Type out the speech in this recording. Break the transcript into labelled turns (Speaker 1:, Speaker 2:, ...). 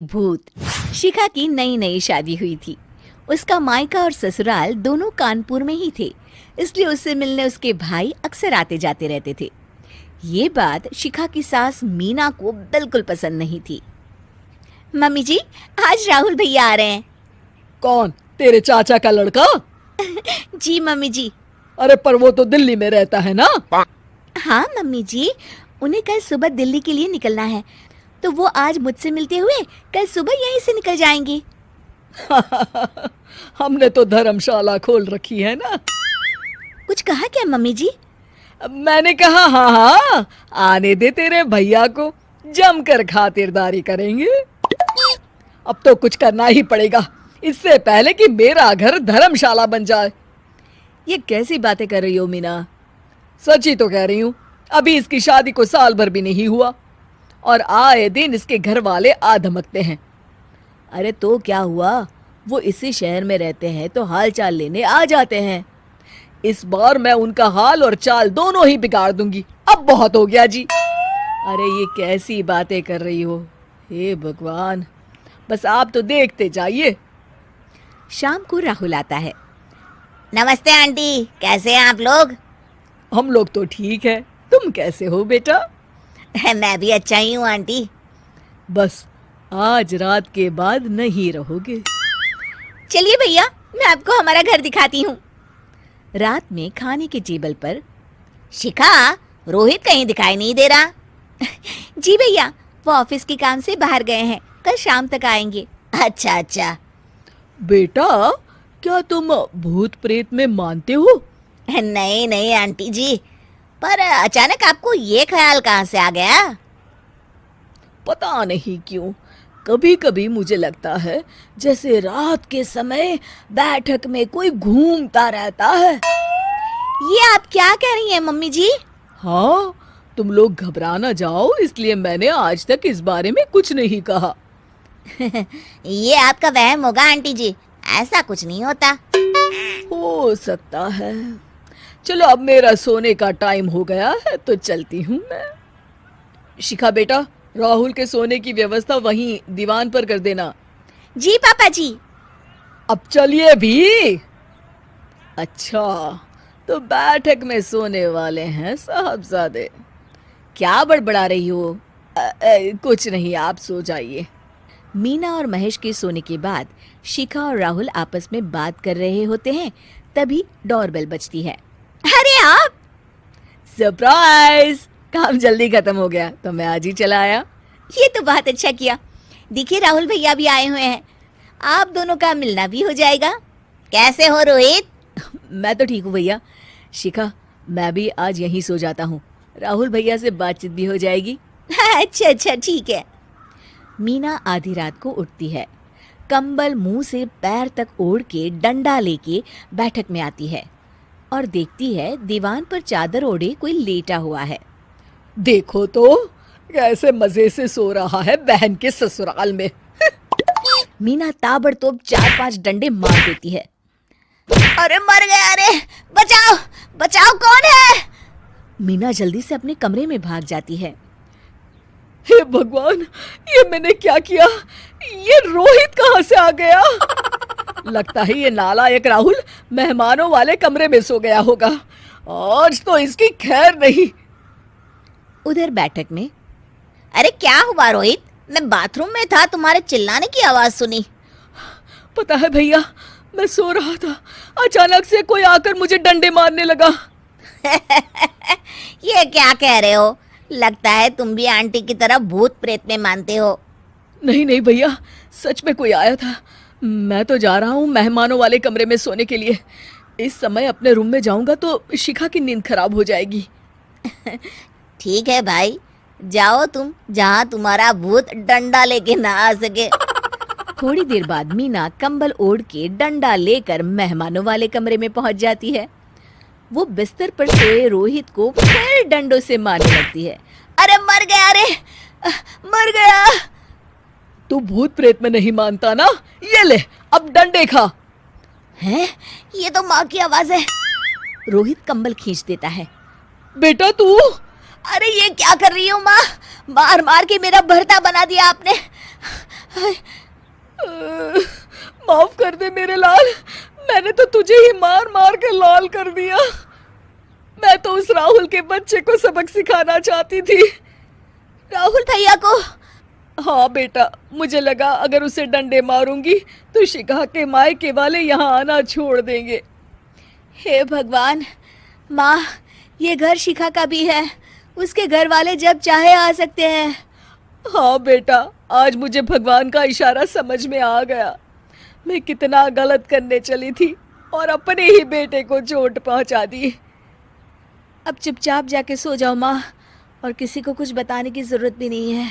Speaker 1: भूत। शिखा की नई नई शादी हुई थी। उसका मायका और ससुराल दोनों कानपुर में ही थे, इसलिए उससे मिलने उसके भाई अक्सर आते जाते रहते थे। ये बात शिखा की सास मीना को बिल्कुल पसंद नहीं थी। मम्मी जी, आज राहुल भैया आ रहे हैं।
Speaker 2: कौन? तेरे चाचा का लड़का?
Speaker 1: जी मम्मी जी।
Speaker 2: अरे पर वो तो दिल्ली में रहता है ना।
Speaker 1: हाँ मम्मी जी, उन्हें कल सुबह दिल्ली के लिए निकलना है, तो वो आज मुझसे मिलते हुए कल सुबह यहीं से निकल जाएंगे।
Speaker 2: हमने तो धर्मशाला खोल रखी है ना।
Speaker 1: कुछ कहा क्या मम्मी जी?
Speaker 2: मैंने कहा हाँ हाँ, आने दे तेरे भैया को, जमकर खातिरदारी करेंगे। अब तो कुछ करना ही पड़ेगा, इससे पहले कि मेरा घर धर्मशाला बन जाए।
Speaker 1: ये कैसी बातें कर रही हो मीना?
Speaker 2: सच ही तो कह रही हूँ। अभी इसकी शादी को साल भर भी नहीं हुआ और आए दिन इसके घर वाले आ धमकते हैं।
Speaker 1: अरे तो क्या हुआ, वो इसी शहर में रहते हैं तो हाल चाल लेने आ जाते हैं।
Speaker 2: इस बार मैं उनका हाल और चाल दोनों ही बिगाड़ दूंगी। अब बहुत हो गया जी।
Speaker 1: अरे ये कैसी बातें कर रही हो, हे भगवान।
Speaker 2: बस आप तो देखते जाइए।
Speaker 1: शाम को राहुल आता है। नमस्ते आंटी, कैसे हैं आप लोग?
Speaker 2: हम लोग तो ठीक है, तुम कैसे हो बेटा?
Speaker 1: मैं भी अच्छा ही हूँ आंटी।
Speaker 2: बस आज रात के बाद नहीं रहोगे।
Speaker 1: चलिए भैया, मैं आपको हमारा घर दिखाती हूँ। रात में खाने के टेबल पर शिखा, रोहित कहीं दिखाई नहीं दे रहा। जी भैया, वो ऑफिस के काम से बाहर गए हैं, कल शाम तक आएंगे। अच्छा अच्छा।
Speaker 2: बेटा, क्या तुम भूत प्रेत में मानते हो?
Speaker 1: नहीं नहीं आंटी जी, पर अचानक आपको ये ख्याल कहाँ से आ गया?
Speaker 2: पता नहीं क्यों, कभी कभी मुझे लगता है जैसे रात के समय बैठक में कोई घूमता रहता है।
Speaker 1: ये आप क्या कह रही हैं मम्मी जी?
Speaker 2: हाँ, तुम लोग घबरा ना जाओ, इसलिए मैंने आज तक इस बारे में कुछ नहीं कहा।
Speaker 1: ये आपका वहम होगा आंटी जी, ऐसा कुछ नहीं होता।
Speaker 2: हो सकता है। चलो अब मेरा सोने का टाइम हो गया है तो चलती हूँ मैं। शिखा बेटा, राहुल के सोने की व्यवस्था वहीं दीवान पर कर देना।
Speaker 1: जी पापा जी।
Speaker 2: अब चलिए भी। अच्छा, तो बैठक में सोने वाले हैं साहबजादे।
Speaker 1: क्या बड़बड़ा रही हो?
Speaker 2: कुछ नहीं, आप सो जाइए।
Speaker 1: मीना और महेश के सोने के बाद शिखा और राहुल आपस में बात कर रहे होते हैं, तभी डोरबेल बजती है। अरे आप!
Speaker 2: सरप्राइज! काम जल्दी खत्म हो गया तो मैं आज ही चला आया।
Speaker 1: ये तो बहुत अच्छा किया। देखिए राहुल भैया भी आए हुए हैं, आप दोनों का मिलना भी हो जाएगा। कैसे हो रोहित?
Speaker 2: मैं तो ठीक हूँ भैया। शिखा, मैं भी आज यहीं सो जाता हूँ, राहुल भैया से बातचीत भी हो जाएगी।
Speaker 1: अच्छा अच्छा ठीक है। मीना आधी रात को उठती है, कंबल मुंह से पैर तक ओढ़ के डंडा लेके बैठक में आती है और देखती है दीवान पर चादर ओढ़े कोई लेटा हुआ है।
Speaker 2: देखो तो कैसे मजे से सो रहा है बहन के ससुराल में।
Speaker 1: मीना ताबड़तोड़ 4-5 डंडे मार देती है। अरे मर गया, अरे बचाओ बचाओ, कौन है? मीना जल्दी से अपने कमरे में भाग जाती है।
Speaker 2: हे भगवान, ये मैंने क्या किया? ये रोहित कहाँ से आ गया? लगता है ये नालायक राहुल मेहमानों वाले कमरे में सो गया होगा। आज तो इसकी खैर नहीं।
Speaker 1: उधर बैठक में, अरे क्या हुआ रोहित? मैं बाथरूम में था, तुम्हारे चिल्लाने की आवाज सुनी।
Speaker 2: पता है भैया, मैं सो रहा था, अचानक से कोई आकर मुझे डंडे मारने लगा।
Speaker 1: ये क्या कह रहे हो? लगता है तुम भी आंटी की तरह भूत प्रेत में मानते हो।
Speaker 2: नहीं नहीं भैया, सच में कोई आया था। मैं तो जा रहा हूँ मेहमानों वाले कमरे में सोने के लिए। इस समय अपने रूम में जाऊंगा तो शिखा की नींद खराब हो जाएगी।
Speaker 1: ठीक है भाई, जाओ तुम, जहाँ तुम्हारा भूत डंडा लेके ना आ सके। थोड़ी देर बाद मीना कंबल ओढ़ के डंडा लेकर मेहमानों वाले कमरे में पहुंच जाती है। वो बिस्तर पर सोए रोहित को फिर डंडों से मारने लगती है। अरे मर गया, अरे मर गया।
Speaker 2: तू भूत प्रेत में नहीं मानता ना? ये ले, अब डंडे खा।
Speaker 1: हैं? ये तो माँ की आवाज है। रोहित कंबल खींच देता है।
Speaker 2: बेटा तू!
Speaker 1: अरे ये क्या कर रही हो माँ? मार मार के मेरा भरता बना दिया आपने। हाय,
Speaker 2: माफ कर दे मेरे लाल, मैंने तो तुझे ही मार मार के लाल कर दिया। मैं तो उस राहुल के बच्चे को सबक सिखाना चाहती थी।
Speaker 1: राहुल भैया को?
Speaker 2: हाँ बेटा, मुझे लगा अगर उसे डंडे मारूंगी तो शिखा के मायके वाले यहाँ आना छोड़ देंगे।
Speaker 1: हे भगवान, माँ, ये घर शिखा का भी है, उसके घर वाले जब चाहे आ सकते हैं।
Speaker 2: हाँ बेटा, आज मुझे भगवान का इशारा समझ में आ गया। मैं कितना गलत करने चली थी और अपने ही बेटे को चोट पहुंचा दी।
Speaker 1: अब चुपचाप जाके सो जाओ माँ, और किसी को कुछ बताने की जरूरत भी नहीं है।